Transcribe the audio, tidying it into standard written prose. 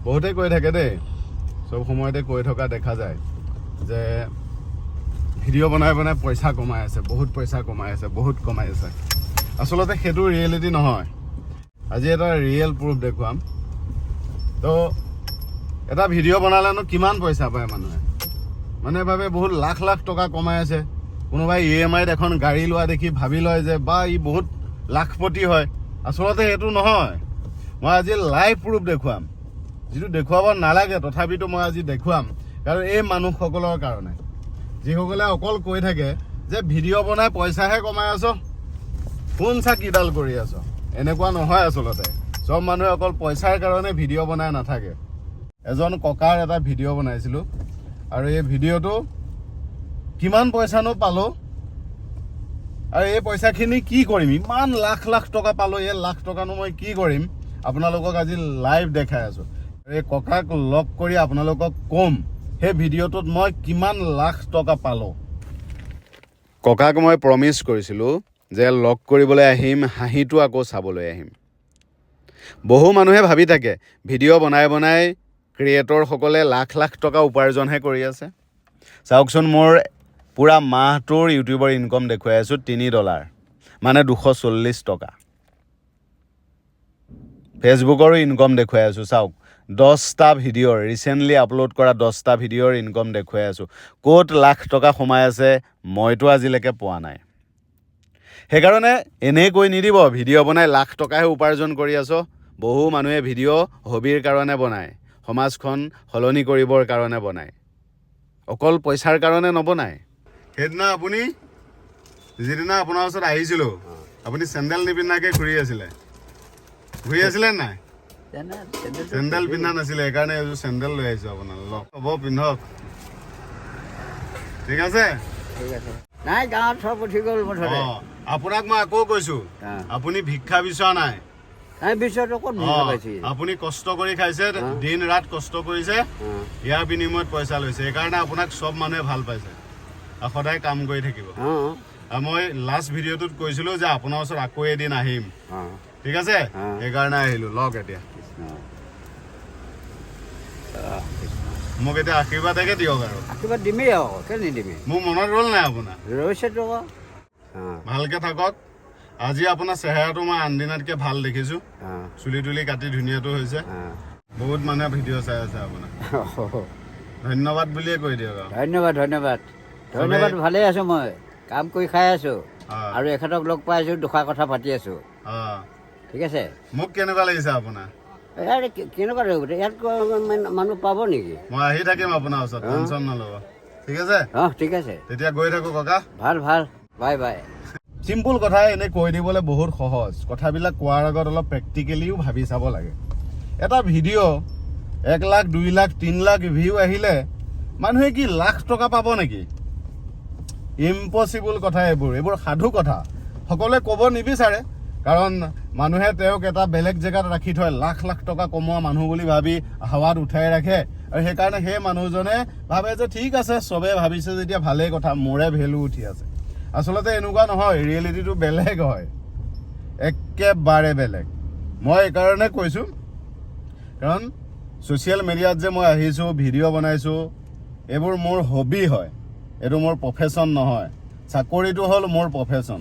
বহুতে কৈ থাকে দেই, সব সময়তে কৈ থকা দেখা যায় যে ভিডিঅ' বনাই বনাই পইচা কমাই আছে, বহুত পইচা কমাই আছে, বহুত কমাই আছে। আচলতে সেইটো ৰিয়েলিটি নহয়। আজি এটা ৰিয়েল প্ৰুফ দেখুৱাম। তো এটা ভিডিঅ' বনালেনো কিমান পইচা পায় মানুহে? মানে ভাবে বহুত লাখ লাখ টকা কমাই আছে। কোনোবাই EMIত এখন গাড়ী লোৱা দেখি ভাবি লয় যে বা ই বহুত লাখপতি হয়। আচলতে সেইটো নহয়। মই আজি লাইভ প্ৰুফ দেখুৱাম, যিটো দেখুৱাব নালাগে, তথাপিতো মই আজি দেখুৱাম। কাৰণ এই মানুহসকলৰ কাৰণে, যিসকলে অকল কৈ থাকে যে ভিডিঅ' বনাই পইচাহে কমাই আছ, কোন চা কিডাল কৰি আছ। এনেকুৱা নহয়। আচলতে চব মানুহে অকল পইচাৰ কাৰণে ভিডিঅ' বনাই নাথাকে। এজন ককাৰ এটা ভিডিঅ' বনাইছিলোঁ, আৰু এই ভিডিঅ'টো কিমান পইচানো পালোঁ আৰু এই পইচাখিনি কি কৰিম, ইমান লাখ লাখ টকা পালোঁ, এই লাখ টকানো মই কি কৰিম, আপোনালোকক আজি লাইভ দেখাই আছোঁ। এই ককাক লগ কৰি আপোনালোকক ক'ম সেই ভিডিঅ'টোত মই কিমান লাখ টকা পালোঁ। ককাক মই প্ৰমিছ কৰিছিলোঁ যে লগ কৰিবলৈ আহিম, হাঁহিটো আকৌ চাবলৈ আহিম। বহু মানুহে ভাবি থাকে ভিডিঅ' বনাই বনাই ক্ৰিয়েটৰসকলে লাখ লাখ টকা উপাৰ্জনহে কৰি আছে। চাওকচোন, মোৰ পূৰা মাহটোৰ ইউটিউবৰ ইনকম দেখুৱাই আছোঁ $3, মানে 240 টকা। ফেচবুকৰো ইনকম দেখুৱাই আছোঁ। চাওক, 10টা ভিডিঅ'ৰ ৰিচেণ্টলি আপলোড কৰা 10টা ভিডিঅ'ৰ ইনকম দেখুৱাই আছোঁ। ক'ত লাখ টকা সোমাই আছে মইতো আজিলৈকে পোৱা নাই। সেইকাৰণে এনেই কৈ নিদিব ভিডিঅ' বনাই লাখ টকাহে উপাৰ্জন কৰি আছ। বহু মানুহে ভিডিঅ' হবিৰ কাৰণে বনায়, সমাজখন সলনি কৰিবৰ কাৰণে বনায়, অকল পইচাৰ কাৰণে নবনায়। সেইদিনা আপুনি যিদিনা আপোনাৰ ওচৰত আহিছিলোঁ, আপুনি চেণ্ডেল নিপিন্ধাকৈ ঘূৰি আছিলে নাই? চেণ্ডেল পিন্ধা নাছিলে, সেইকাৰণে এযোৰ চেণ্ডেল লৈ আহিছোঁ আপোনালৈ। হ'ব, পিন্ধক। ঠিক আছে? নাই, গাঁৱত চব উঠি গ'ল মুঠতে। আপোনাক মই আকৌ কৈছোঁ, আপুনি ভিক্ষা বিচৰা নাই। আপুনি কষ্ট কৰি খাইছে, দিন ৰাত কষ্ট কৰিছে, ইয়াৰ বিনিময়ত পইচা লৈছে। সেইকাৰণে আপোনাক চব মানুহে ভাল পাইছে আৰু সদায় কাম কৰি থাকিব। মই লাষ্ট ভিডিঅ'টোত কৈছিলোঁ যে আপোনাৰ ওচৰত আকৌ এদিন আহিম। ঠিক আছে? সেইকাৰণে আহিলোঁ। লওক এতিয়া, মোক এতিয়া আশীৰ্বাদকে দিয়ক। আৰু আশীৰ্বাদ দিমেই আকৌ, কেলে নিদিমেই? মোৰ মনত ৰ'ল নাই আপোনাৰ? ৰৈছেতো আকৌ। ভালকে থাকক। আজি আপোনাৰ চেহেৰাটো মই আনদিনাতকৈ ভাল দেখিছোঁ। চুলি তুলি কাটি ধুনীয়াটো হৈছে। বহুত মানুহে ভিডিঅ' চাই আছে আপোনাৰ। ধন্যবাদ বুলিয়ে কৈ দিয়ক। ধন্যবাদ, ধন্যবাদ, ধন্যবাদ। ভালে আছোঁ, মই কাম কৰি খাই আছোঁ, আৰু এখেতক লগ পাই আছোঁ, দুষাৰ কথা পাতি আছোঁ। ঠিক আছে? মোক কেনেকুৱা লাগিছে আপোনাৰ? কেনেকুৱা লাগিব? ইয়াত মানুহ পাব নেকি? মই আহি থাকিম আপোনাৰ ওচৰত, টেনশ্যন নল'ব। ঠিক আছে? ঠিক আছে, তেতিয়া গৈ থাকোঁ ককা। ভাল ভাল, বাই বাই। চিম্পুল কথা, এনেই কৈ দিবলৈ বহুত সহজ। কথাবিলাক কোৱাৰ আগত অলপ প্ৰেক্টিকেলিও ভাবি চাব লাগে। এটা ভিডিঅ' 1 লাখ, 2 লাখ, 3 লাখ ভিউ আহিলে মানুহে কি লাখ টকা পাব নেকি? ইম্পচিবল কথা এইবোৰ সাধু কথা। সকলোৱে ক'ব নিবিচাৰে, কাৰণ মানুহে তেওঁক এটা বেলেগ জেগাত ৰাখি থয়, লাখ লাখ টকা কমোৱা মানুহ বুলি ভাবি হাৱাত উঠাই ৰাখে। আৰু সেইকাৰণে সেই মানুহজনে ভাবে যে ঠিক আছে, চবে ভাবিছে যেতিয়া ভালেই কথা, মোৰে ভেলু উঠি আছে। আচলতে এনেকুৱা নহয়, ৰিয়েলিটিটো বেলেগ হয়, একেবাৰে বেলেগ। মই এইকাৰণে কৈছোঁ, কাৰণ ছ'চিয়েল মিডিয়াত যে মই আহিছোঁ, ভিডিঅ' বনাইছোঁ, এইবোৰ মোৰ হবি হয়। এইটো মোৰ প্ৰফেশ্যন নহয়। চাকৰিটো হ'ল মোৰ প্ৰফেশ্যন।